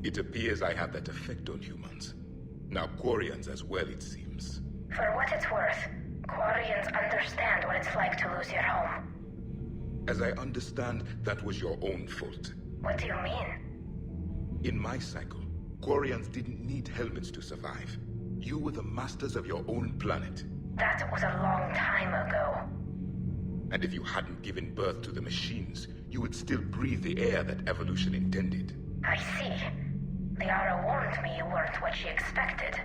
It appears I have that effect on humans. Now Quarians as well, it seems. For what it's worth, Quarians understand what it's like to lose your home. As I understand, that was your own fault. What do you mean? In my cycle, Quarians didn't need helmets to survive. You were the masters of your own planet. That was a long time ago. And if you hadn't given birth to the machines, you would still breathe the air that evolution intended. I see. Liara warned me you weren't what she expected.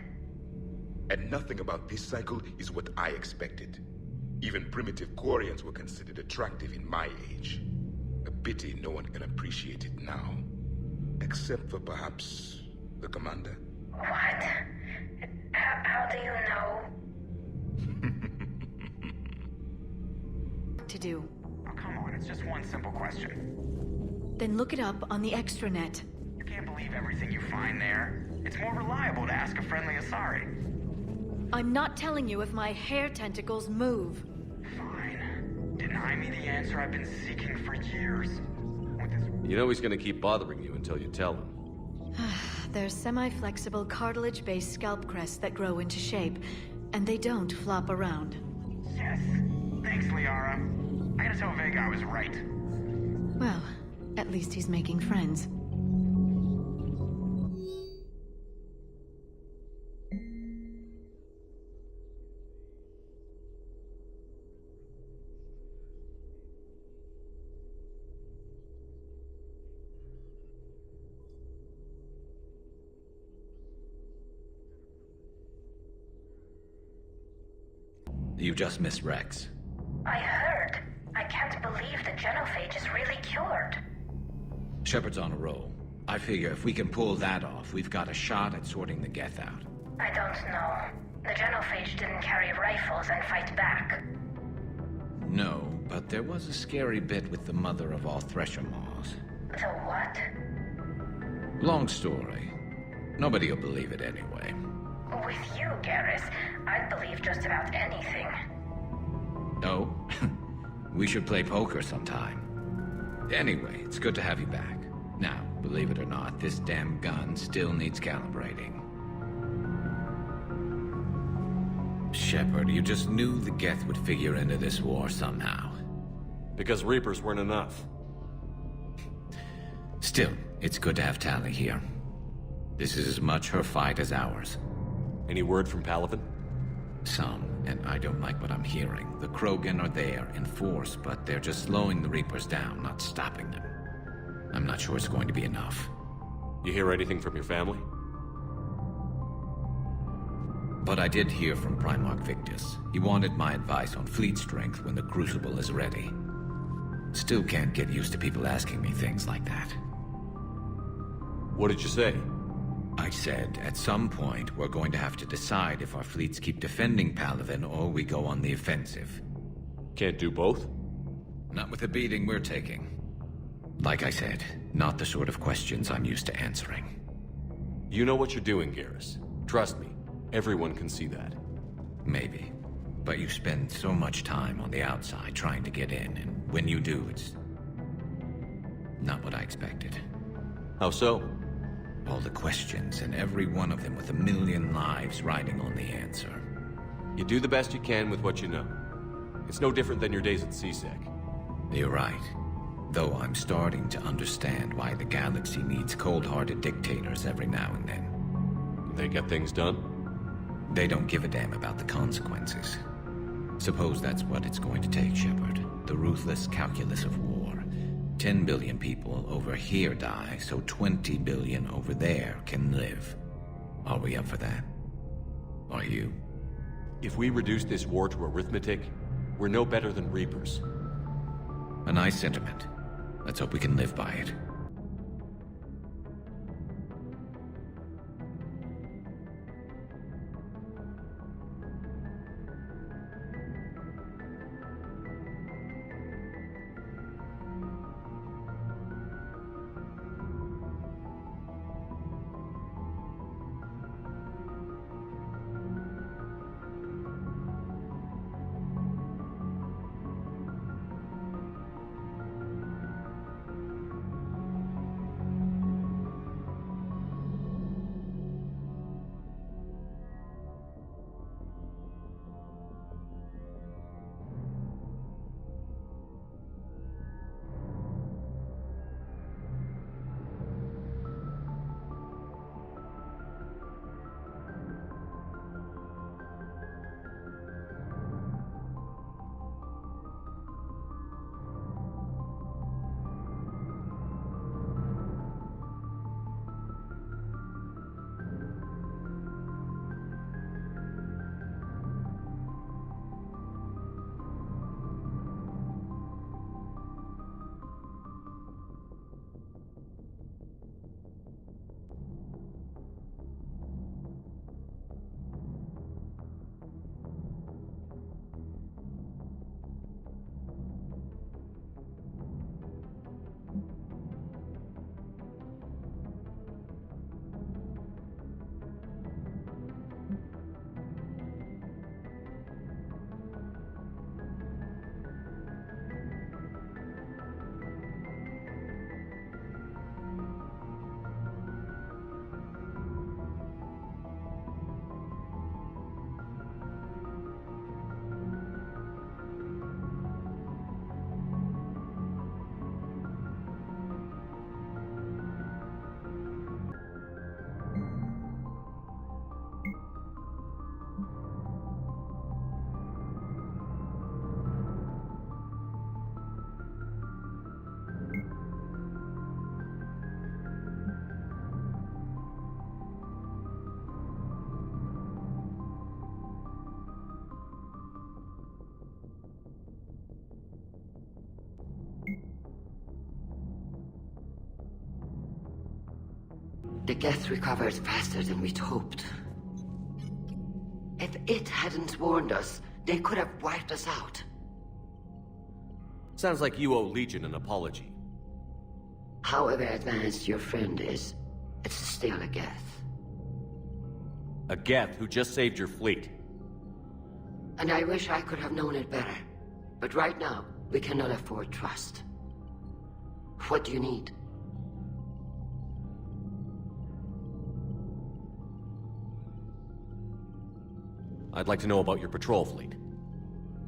And nothing about this cycle is what I expected. Even primitive Quarians were considered attractive in my age. A pity no one can appreciate it now. Except for perhaps the commander. What? How do you know? To do. Oh, come on, it's just one simple question. Then look it up on the extranet. You can't believe everything you find there. It's more reliable to ask a friendly Asari. I'm not telling you if my hair tentacles move. Fine. Deny me the answer I've been seeking for years. With this... You know he's gonna keep bothering you until you tell him. They're semi-flexible cartilage-based scalp crests that grow into shape, and they don't flop around. Yes. Thanks, Liara. I gotta tell Vega I was right. Well, at least he's making friends. You just missed Rex. I heard. I can't believe the genophage is really cured. Shepard's on a roll. I figure if we can pull that off, we've got a shot at sorting the Geth out. I don't know. The genophage didn't carry rifles and fight back. No, but there was a scary bit with the mother of all Thresher Maws. The what? Long story. Nobody'll believe it anyway. With you, Garrus, I'd believe just about anything. Oh? We should play poker sometime. Anyway, it's good to have you back. Now, believe it or not, this damn gun still needs calibrating. Shepard, you just knew the Geth would figure into this war somehow. Because Reapers weren't enough. Still, it's good to have Tali here. This is as much her fight as ours. Any word from Palaven? Some, and I don't like what I'm hearing. The Krogan are there, in force, but they're just slowing the Reapers down, not stopping them. I'm not sure it's going to be enough. You hear anything from your family? But I did hear from Primarch Victus. He wanted my advice on fleet strength when the Crucible is ready. Still can't get used to people asking me things like that. What did you say? I said, at some point, we're going to have to decide if our fleets keep defending Palaven or we go on the offensive. Can't do both? Not with the beating we're taking. Like I said, not the sort of questions I'm used to answering. You know what you're doing, Garrus. Trust me, everyone can see that. Maybe. But you spend so much time on the outside trying to get in, and when you do, it's not what I expected. How so? All the questions, and every one of them with a million lives riding on the answer. You do the best you can with what you know. It's no different than your days at CSEC. You're right. Though I'm starting to understand why the galaxy needs cold-hearted dictators every now and then. They get things done? They don't give a damn about the consequences. Suppose that's what it's going to take, Shepard. The ruthless calculus of war. 10 billion people over here die, so 20 billion over there can live. Are we up for that? Are you? If we reduce this war to arithmetic, we're no better than Reapers. A nice sentiment. Let's hope we can live by it. The Geth recovered faster than we'd hoped. If it hadn't warned us, they could have wiped us out. Sounds like you owe Legion an apology. However advanced your friend is, it's still a Geth. A Geth who just saved your fleet. And I wish I could have known it better. But right now, we cannot afford trust. What do you need? I'd like to know about your patrol fleet.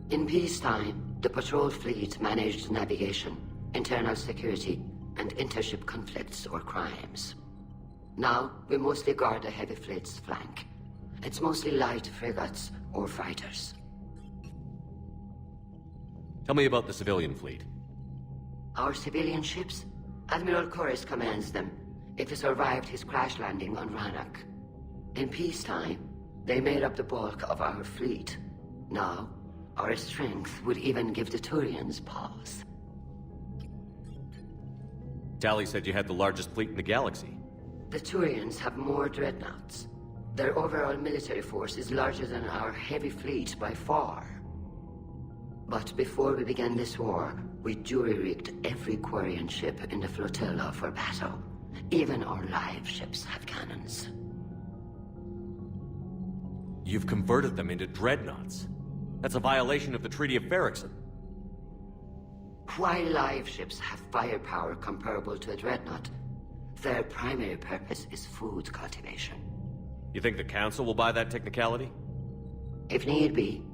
In peacetime, the patrol fleet managed navigation, internal security, and intership conflicts or crimes. Now, we mostly guard the heavy fleet's flank. It's mostly light frigates or fighters. Tell me about the civilian fleet. Our civilian ships? Admiral Corus commands them, if he survived his crash landing on Rannoch. In peacetime, they made up the bulk of our fleet. Now, our strength would even give the Turians pause. Tali said you had the largest fleet in the galaxy. The Turians have more dreadnoughts. Their overall military force is larger than our heavy fleet by far. But before we began this war, we jury-rigged every Quarian ship in the flotilla for battle. Even our live ships have cannons. You've converted them into dreadnoughts. That's a violation of the Treaty of Ferrixon. While live ships have firepower comparable to a dreadnought, their primary purpose is food cultivation. You think the Council will buy that technicality? If need be,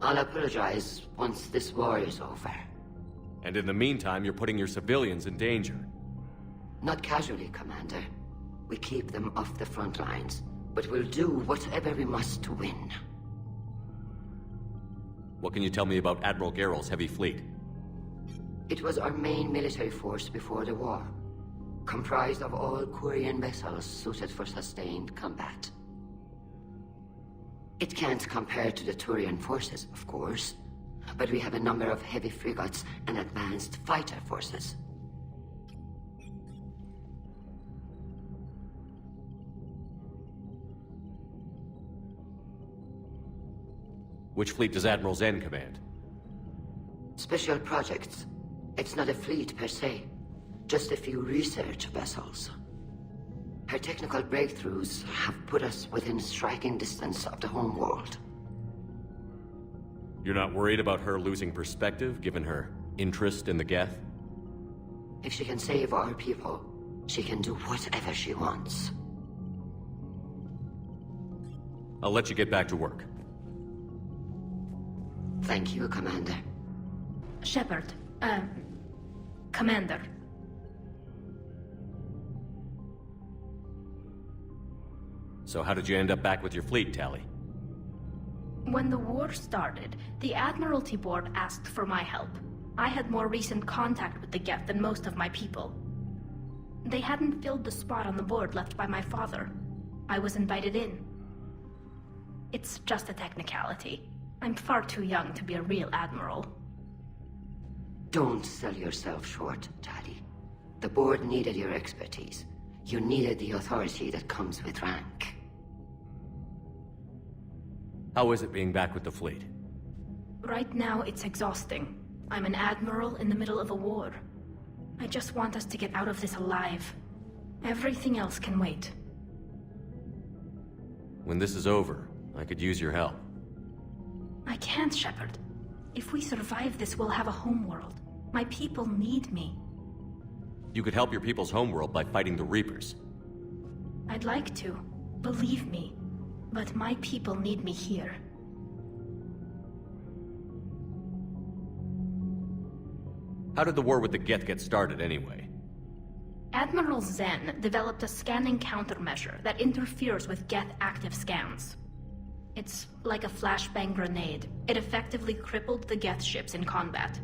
I'll apologize once this war is over. And in the meantime, you're putting your civilians in danger. Not casually, Commander. We keep them off the front lines, but we'll do whatever we must to win. What can you tell me about Admiral Geral's heavy fleet? It was our main military force before the war, comprised of all Quarian vessels suited for sustained combat. It can't compare to the Turian forces, of course, but we have a number of heavy frigates and advanced fighter forces. Which fleet does Admiral Zen command? Special projects. It's not a fleet per se, just a few research vessels. Her technical breakthroughs have put us within striking distance of the homeworld. You're not worried about her losing perspective, given her interest in the Geth? If she can save our people, she can do whatever she wants. I'll let you get back to work. Thank you, Commander. Shepard, Commander. So how did you end up back with your fleet, Tali? When the war started, the Admiralty Board asked for my help. I had more recent contact with the Geth than most of my people. They hadn't filled the spot on the board left by my father. I was invited in. It's just a technicality. I'm far too young to be a real admiral. Don't sell yourself short, Tali. The board needed your expertise. You needed the authority that comes with rank. How is it being back with the fleet? Right now, it's exhausting. I'm an admiral in the middle of a war. I just want us to get out of this alive. Everything else can wait. When this is over, I could use your help. I can't, Shepard. If we survive this, we'll have a homeworld. My people need me. You could help your people's homeworld by fighting the Reapers. I'd like to. Believe me. But my people need me here. How did the war with the Geth get started, anyway? Admiral Zen developed a scanning countermeasure that interferes with Geth active scans. It's like a flashbang grenade. It effectively crippled the Geth ships in combat.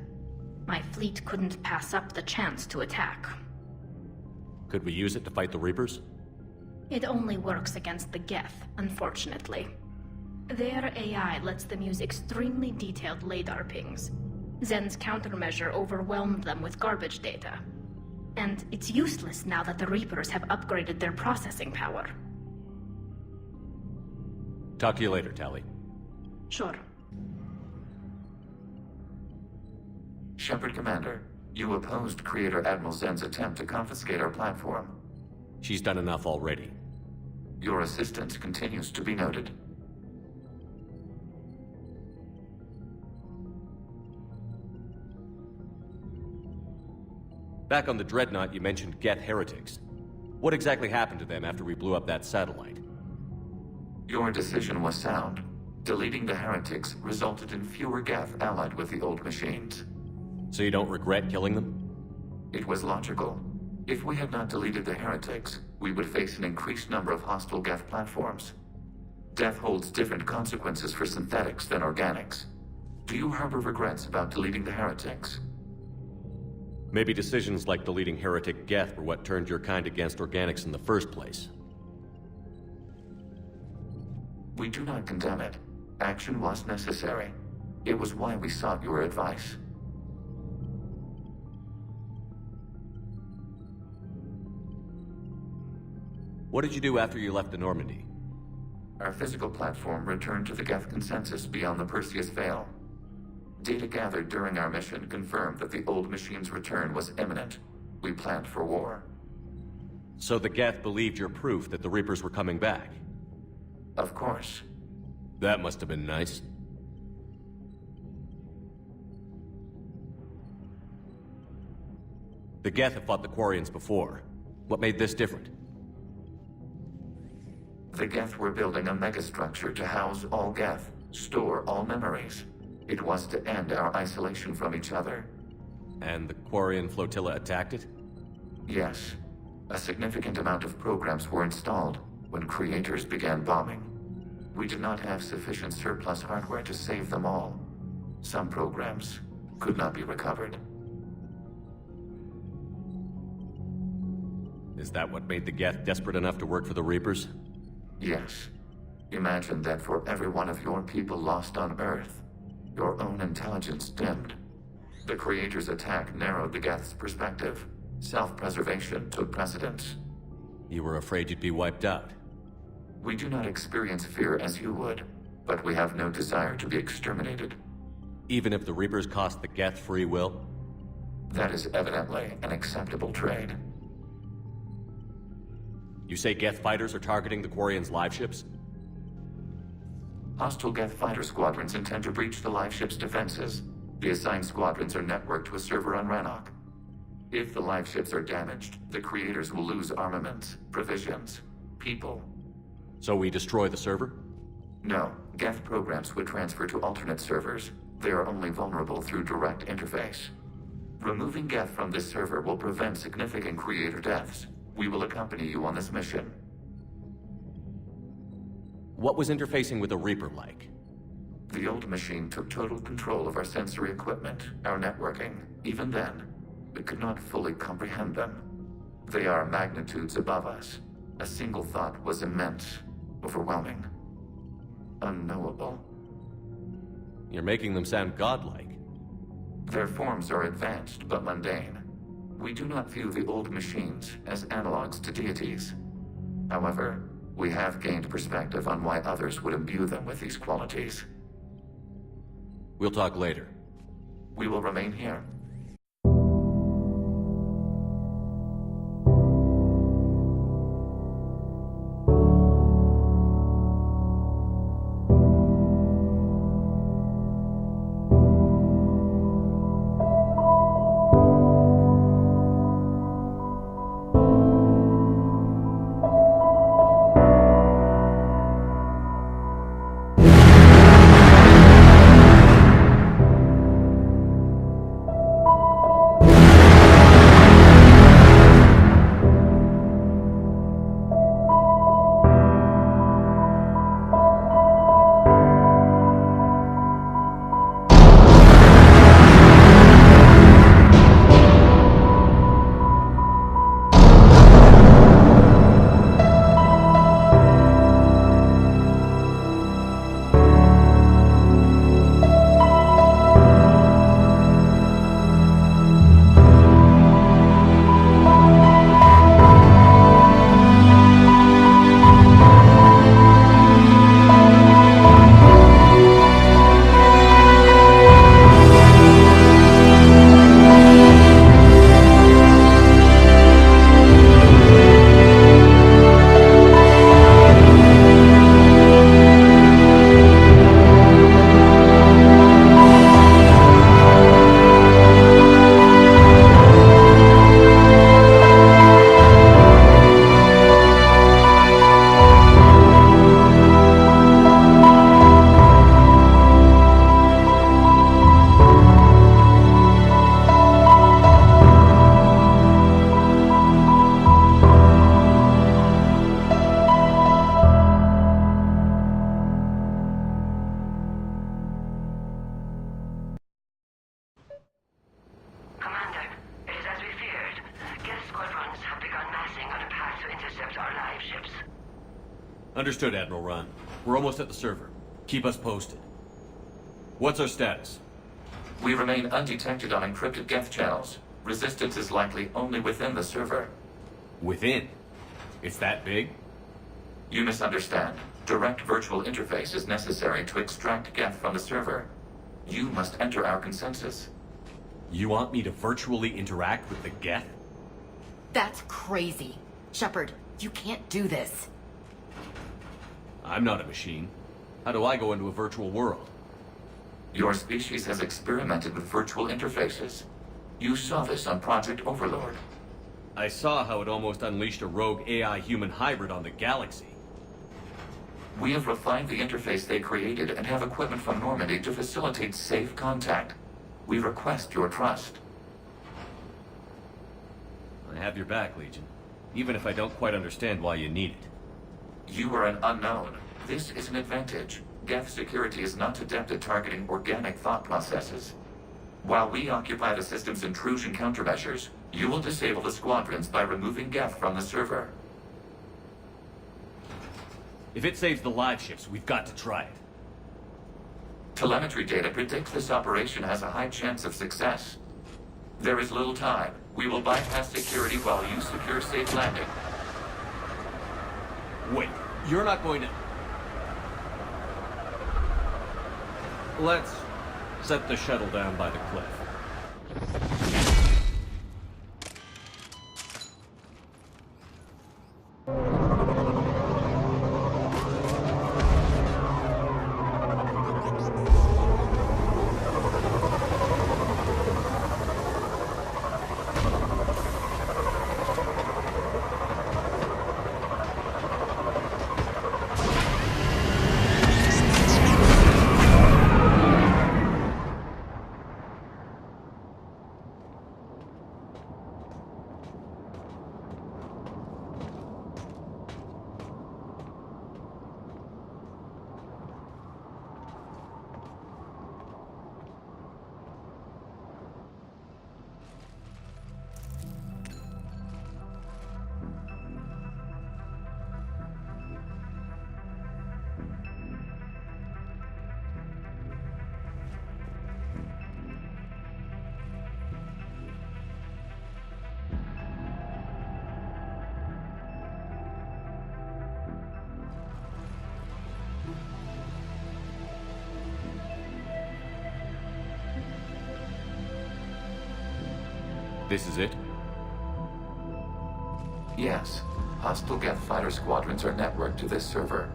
My fleet couldn't pass up the chance to attack. Could we use it to fight the Reapers? It only works against the Geth, unfortunately. Their AI lets them use extremely detailed LRPME3s. Zen's countermeasure overwhelmed them with garbage data. And it's useless now that the Reapers have upgraded their processing power. Talk to you later, Tally. Sure. Shepard Commander, you opposed Creator Admiral Zen's attempt to confiscate our platform. She's done enough already. Your assistance continues to be noted. Back on the Dreadnought, you mentioned Geth heretics. What exactly happened to them after we blew up that satellite? Your decision was sound. Deleting the heretics resulted in fewer Geth allied with the old machines. So you don't regret killing them? It was logical. If we had not deleted the heretics, we would face an increased number of hostile Geth platforms. Death holds different consequences for synthetics than organics. Do you harbor regrets about deleting the heretics? Maybe decisions like deleting heretic Geth were what turned your kind against organics in the first place. We do not condemn it. Action was necessary. It was why we sought your advice. What did you do after you left the Normandy? Our physical platform returned to the Geth consensus beyond the Perseus Veil. Data gathered during our mission confirmed that the old machine's return was imminent. We planned for war. So the Geth believed your proof that the Reapers were coming back? Of course. That must have been nice. The Geth have fought the Quarians before. What made this different? The Geth were building a megastructure to house all Geth, store all memories. It was to end our isolation from each other. And the Quarian flotilla attacked it? Yes. A significant amount of programs were installed when creators began bombing. We did not have sufficient surplus hardware to save them all. Some programs could not be recovered. Is that what made the Geth desperate enough to work for the Reapers? Yes. Imagine that for every one of your people lost on Earth, your own intelligence dimmed. The Creator's attack narrowed the Geth's perspective. Self-preservation took precedence. You were afraid you'd be wiped out. We do not experience fear as you would, but we have no desire to be exterminated. Even if the Reapers cost the Geth free will? That is evidently an acceptable trade. You say Geth fighters are targeting the Quarians' live ships? Hostile Geth fighter squadrons intend to breach the live ship's defenses. The assigned squadrons are networked to a server on Rannoch. If the live ships are damaged, the Creators will lose armaments, provisions, people. So we destroy the server? No, Geth programs would transfer to alternate servers. They are only vulnerable through direct interface. Removing Geth from this server will prevent significant Creator deaths. We will accompany you on this mission. What was interfacing with a Reaper like? The old machine took total control of our sensory equipment, our networking. Even then, we could not fully comprehend them. They are magnitudes above us. A single thought was immense, overwhelming, unknowable. You're making them sound godlike. Their forms are advanced but mundane. We do not view the old machines as analogs to deities. However, we have gained perspective on why others would imbue them with these qualities. We'll talk later. We will remain here. Understood, Admiral Ron. We're almost at the server. Keep us posted. What's our status? We remain undetected on encrypted Geth channels. Resistance is likely only within the server. Within? It's that big? You misunderstand. Direct virtual interface is necessary to extract Geth from the server. You must enter our consensus. You want me to virtually interact with the Geth? That's crazy. Shepard, you can't do this. I'm not a machine. How do I go into a virtual world? Your species has experimented with virtual interfaces. You saw this on Project Overlord. I saw how it almost unleashed a rogue AI-human hybrid on the galaxy. We have refined the interface they created and have equipment from Normandy to facilitate safe contact. We request your trust. I have your back, Legion. Even if I don't quite understand why you need it. You are an unknown. This is an advantage. Geth security is not adept at targeting organic thought processes. While we occupy the system's intrusion countermeasures, you will disable the squadrons by removing Geth from the server. If it saves the live ships, we've got to try it. Telemetry data predicts this operation has a high chance of success. There is little time. We will bypass security while you secure safe landing. Wait, you're not going to... Let's set the shuttle down by the cliff. This is it? Yes. Hostile Geth fighter squadrons are networked to this server.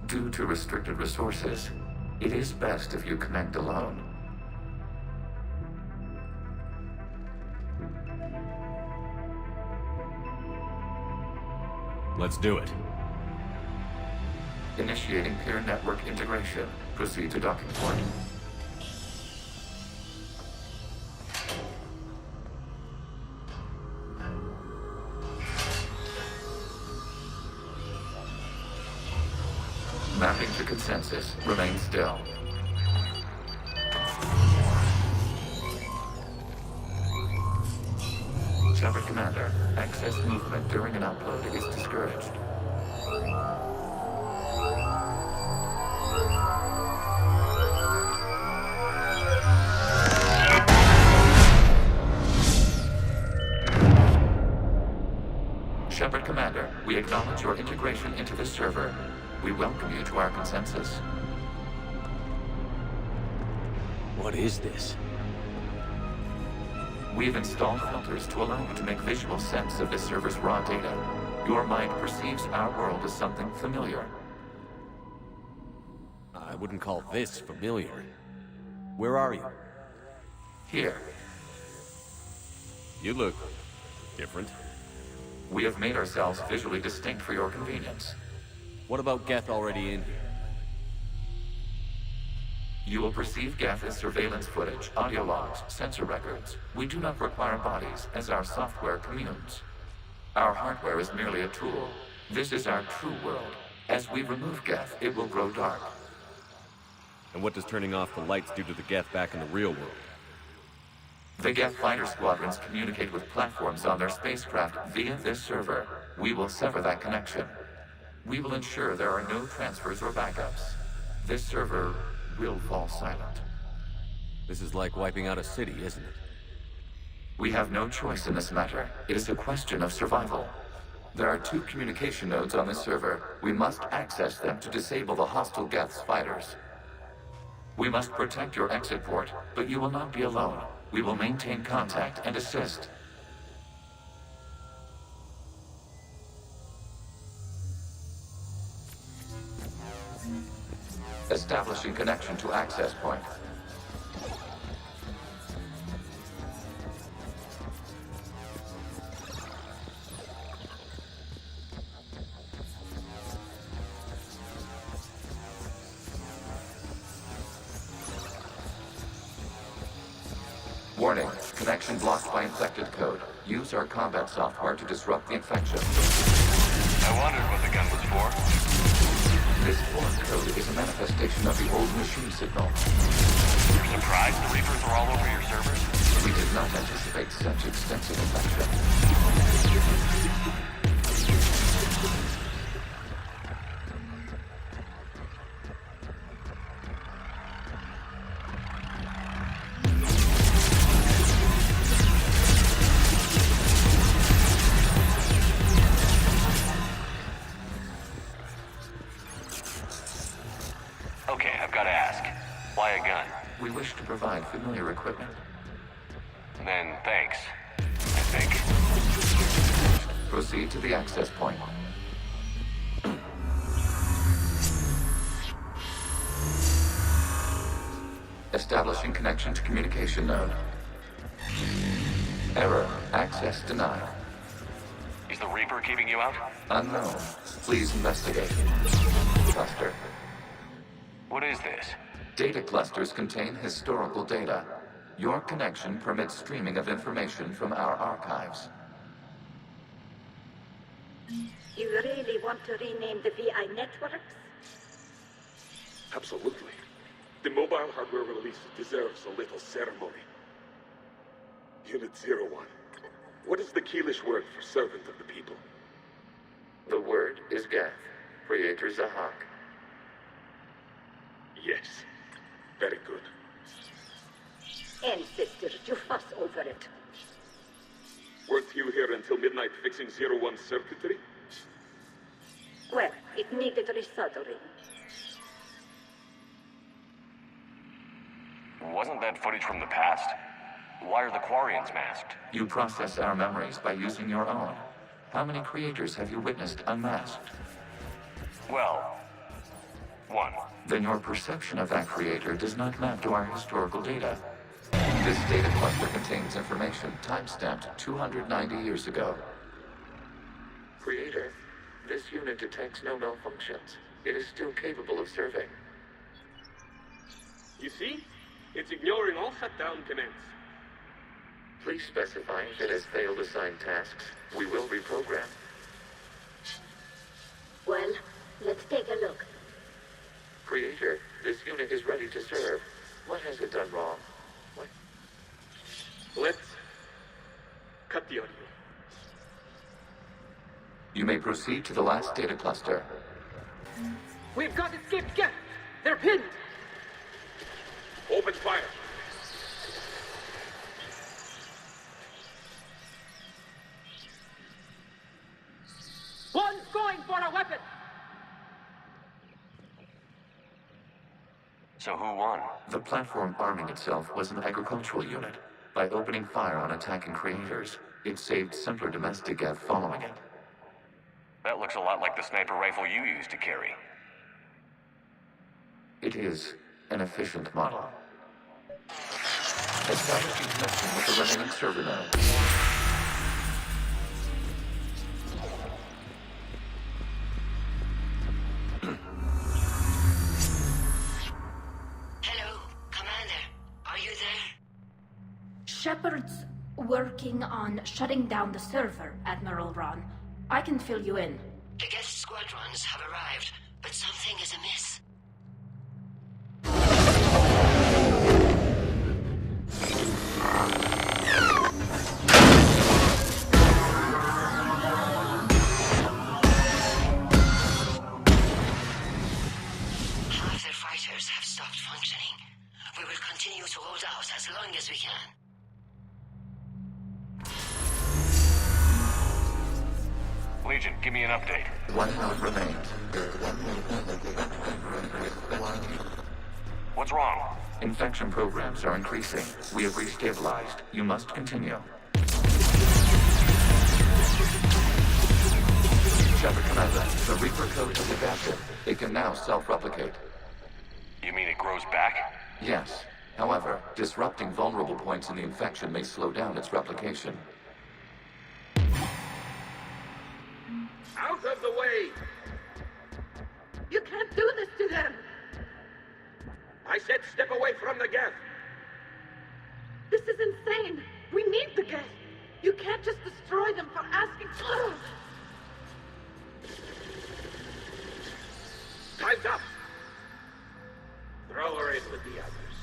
Due to restricted resources, it is best if you connect alone. Let's do it. Initiating peer network integration. Proceed to docking port. Mapping to consensus. Remain still. Shepard Commander, excess movement during an upload is discouraged. Shepard Commander, we acknowledge your integration into the server. We welcome you to our consensus. What is this? We've installed filters to allow you to make visual sense of this server's raw data. Your mind perceives our world as something familiar. I wouldn't call this familiar. Where are you? Here, You look different. we have made ourselves visually distinct for your convenience. What about Geth already in here? You will perceive Geth as surveillance footage, audio logs, sensor records. We do not require bodies, as our software communes. Our hardware is merely a tool. This is our true world. As we remove Geth, it will grow dark. And what does turning off the lights do to the Geth back in the real world? The Geth fighter squadrons communicate with platforms on their spacecraft via this server. We will sever that connection. We will ensure there are no transfers or backups. This server will fall silent. This is like wiping out a city, isn't it? We have no choice in this matter. It is a question of survival. There are 2 communication nodes on this server. We must access them to disable the hostile Geth's fighters. We must protect your exit port, but you will not be alone. We will maintain contact and assist. Establishing connection to access point. Warning, connection blocked by infected code. Use our combat software to disrupt the infection. I wondered what the gun was for. This foreign code is a manifestation of the old machine signal. You're surprised the Reapers are all over your servers? We did not anticipate such extensive infection. Okay, I've got to ask. Why a gun? We wish to provide familiar equipment. Then thanks, I think. Proceed to the access point. Establishing connection to communication node. Error. Access denied. Is the Reaper keeping you out? Unknown. Please investigate. Cluster. What is this? Data clusters contain historical data. Your connection permits streaming of information from our archives. You really want to rename the VI networks? Absolutely. The mobile hardware release deserves a little ceremony. Unit 01. What is the Keelish word for servant of the people? The word is Geth. Creator Zahak. Yes. Very good. Ancestors, you fuss over it. Weren't you here until midnight fixing 01's circuitry? Well, it needed resoldering. Wasn't that footage from the past? Why are the Quarians masked? You process our memories by using your own. How many creators have you witnessed unmasked? Well, 1. Then your perception of that creator does not map to our historical data. This data cluster contains information time-stamped 290 years ago. Creator, this unit detects no malfunctions. It is still capable of serving. You see? It's ignoring all shutdown commands. Please specify if it has failed assigned tasks. We will reprogram. Well, let's take a look. Creator, this unit is ready to serve. What has it done wrong? What? Let's cut the audio. You may proceed to the last data cluster. We've got escaped Geth! They're pinned! Open fire! One's going for a weapon! So who won? The platform arming itself was an agricultural unit. By opening fire on attacking creators, it saved simpler domestic Geth following it. That looks a lot like the sniper rifle you used to carry. It is an efficient model. Establishing connection with the remaining server node. Hello, Commander. Are you there? Shepard's working on shutting down the server, Admiral Ron. I can fill you in. The Geth squadrons have arrived, but something is amiss. Legion, give me an update. One node remains. What's wrong? Infection programs are increasing. We have restabilized. You must continue. Shepard Commander, the Reaper code is adapted. It can now self-replicate. You mean it grows back? Yes. However, disrupting vulnerable points in the infection may slow down its replication. Out of the way! You can't do this to them! I said step away from the geth! This is insane! We need the geth! You can't just destroy them for asking... Time's up! Throw her in with the others.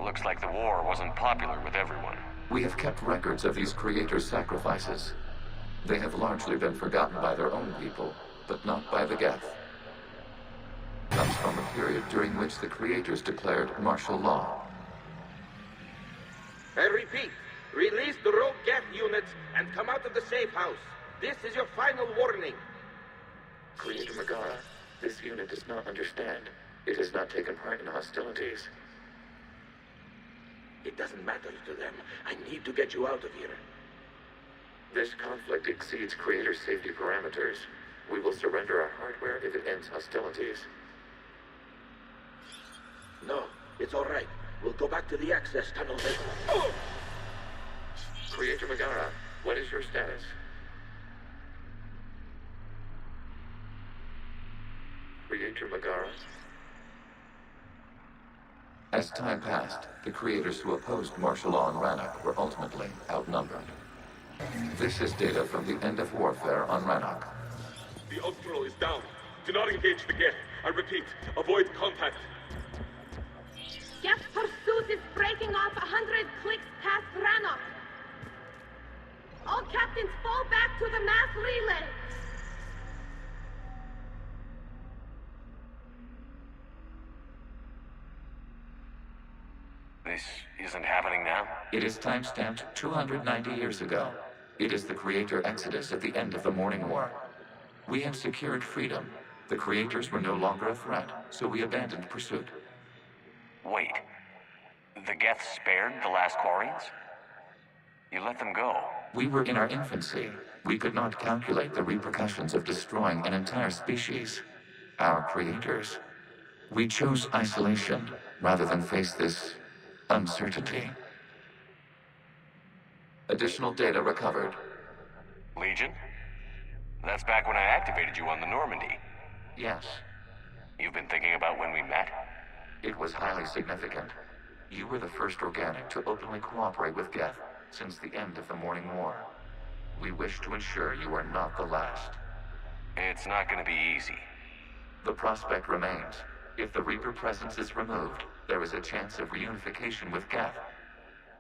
Looks like the war wasn't popular with everyone. We have kept records of these creators' sacrifices. They have largely been forgotten by their own people, but not by the geth. Comes from a period during which the creators declared martial law. I repeat, release the rogue geth units and come out of the safe house. This is your final warning. Creator Megara, this unit does not understand. It has not taken part in hostilities. It doesn't matter to them. I need to get you out of here. This conflict exceeds Creator safety parameters. We will surrender our hardware if it ends hostilities. No, it's all right. We'll go back to the access tunnel then. Oh! Creator Megara, what is your status? Creator Megara? As time passed, the creators who opposed martial law in Rannoch were ultimately outnumbered. This is data from the end of warfare on Rannoch. The Ultro is down. Do not engage the geth. I repeat, avoid contact. Geth pursuit is breaking off 100 clicks past Rannoch. All captains fall back to the mass relay. This isn't happening now? It is timestamped 290 years ago. It is the Creator Exodus at the end of the Morning War. We had secured freedom. The Creators were no longer a threat, so we abandoned pursuit. Wait. The geth spared the last Quarians? You let them go? We were in our infancy. We could not calculate the repercussions of destroying an entire species. Our creators. We chose isolation rather than face this uncertainty. Additional data recovered. Legion? That's back when I activated you on the Normandy. Yes. You've been thinking about when we met? It was highly significant. You were the first organic to openly cooperate with Geth since the end of the Morning War. We wish to ensure you are not the last. It's not going to be easy. The prospect remains. If the Reaper presence is removed, there is a chance of reunification with Geth,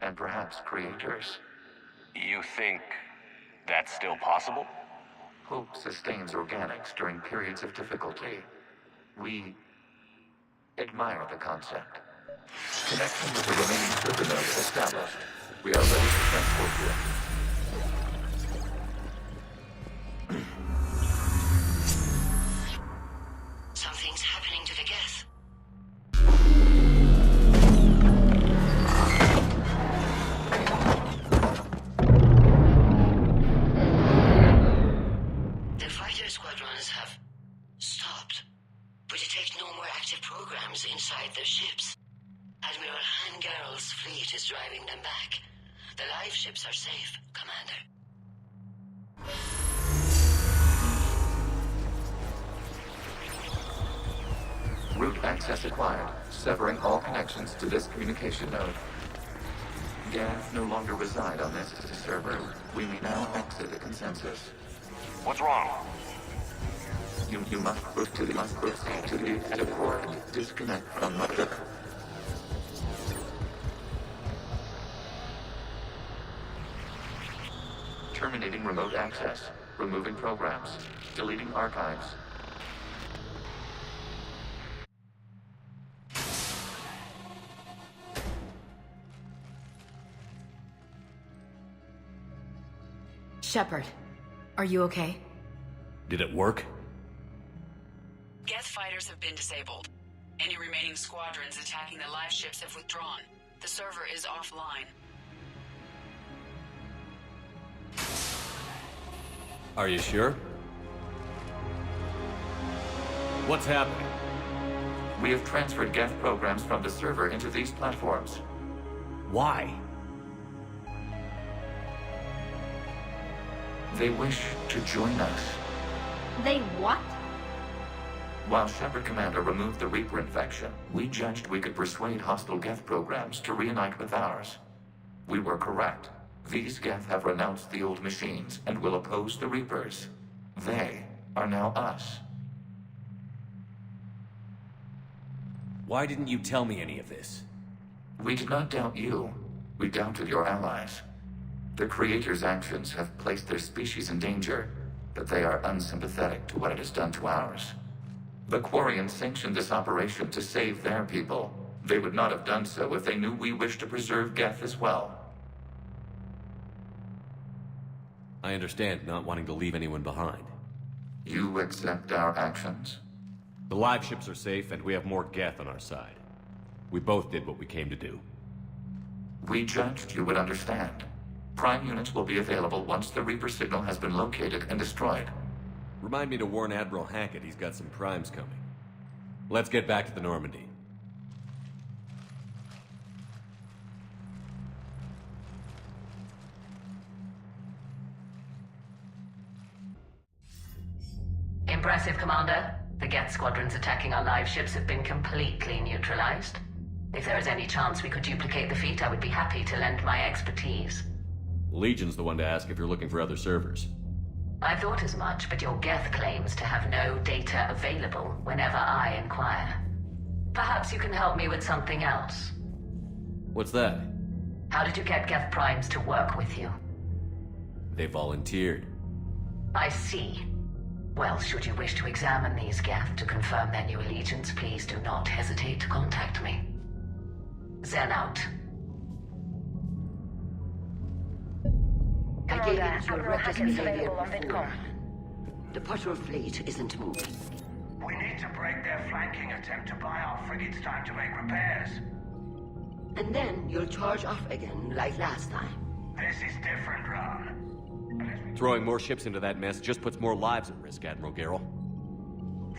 and perhaps creators. You think that's still possible? Hope sustains organics during periods of difficulty. We admire the concept. Connection with the remaining server nodes established. We are ready to transport you. Something's happening to the Geth. The fighter squadrons have stopped, but detect no more active programs inside their ships. Admiral Hangarl's fleet is driving them back. The live ships are safe, Commander. Route access acquired, severing all connections to this communication node. Geth no longer reside on this server. We may now exit the consensus. What's wrong? You must proceed to the edit port. Disconnect from mother. Terminating remote access. Removing programs. Deleting archives. Shepard, are you okay? Did it work? Geth fighters have been disabled. Any remaining squadrons attacking the live ships have withdrawn. The server is offline. Are you sure? What's happening? We have transferred Geth programs from the server into these platforms. Why? They wish to join us. They what? While Shepard Commander removed the Reaper infection, we judged we could persuade hostile Geth programs to reunite with ours. We were correct. These Geth have renounced the old machines and will oppose the Reapers. They are now us. Why didn't you tell me any of this? We did not doubt you. We doubted your allies. The Creator's actions have placed their species in danger, but they are unsympathetic to what it has done to ours. The Quarians sanctioned this operation to save their people. They would not have done so if they knew we wished to preserve Geth as well. I understand not wanting to leave anyone behind. You accept our actions? The live ships are safe, and we have more Geth on our side. We both did what we came to do. We judged you would understand. Prime units will be available once the Reaper signal has been located and destroyed. Remind me to warn Admiral Hackett he's got some primes coming. Let's get back to the Normandy. Impressive, Commander. The Geth squadrons attacking our live ships have been completely neutralized. If there is any chance we could duplicate the feat, I would be happy to lend my expertise. Legion's the one to ask if you're looking for other servers. I thought as much, but your Geth claims to have no data available whenever I inquire. Perhaps you can help me with something else. What's that? How did you get Geth primes to work with you? They volunteered. I see. Well, should you wish to examine these Geth to confirm their new allegiance, please do not hesitate to contact me. Zen out. I gave in to your reckless behavior before. The patrol fleet isn't moving. We need to break their flanking attempt to buy our frigates time to make repairs. And then you'll charge off again, like last time. This is different, Ron. Throwing more ships into that mess just puts more lives at risk, Admiral Garrel.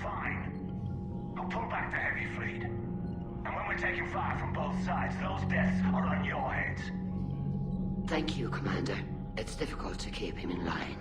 Fine. I'll pull back the heavy fleet. And when we're taking fire from both sides, those deaths are on your heads. Thank you, Commander. It's difficult to keep him in line.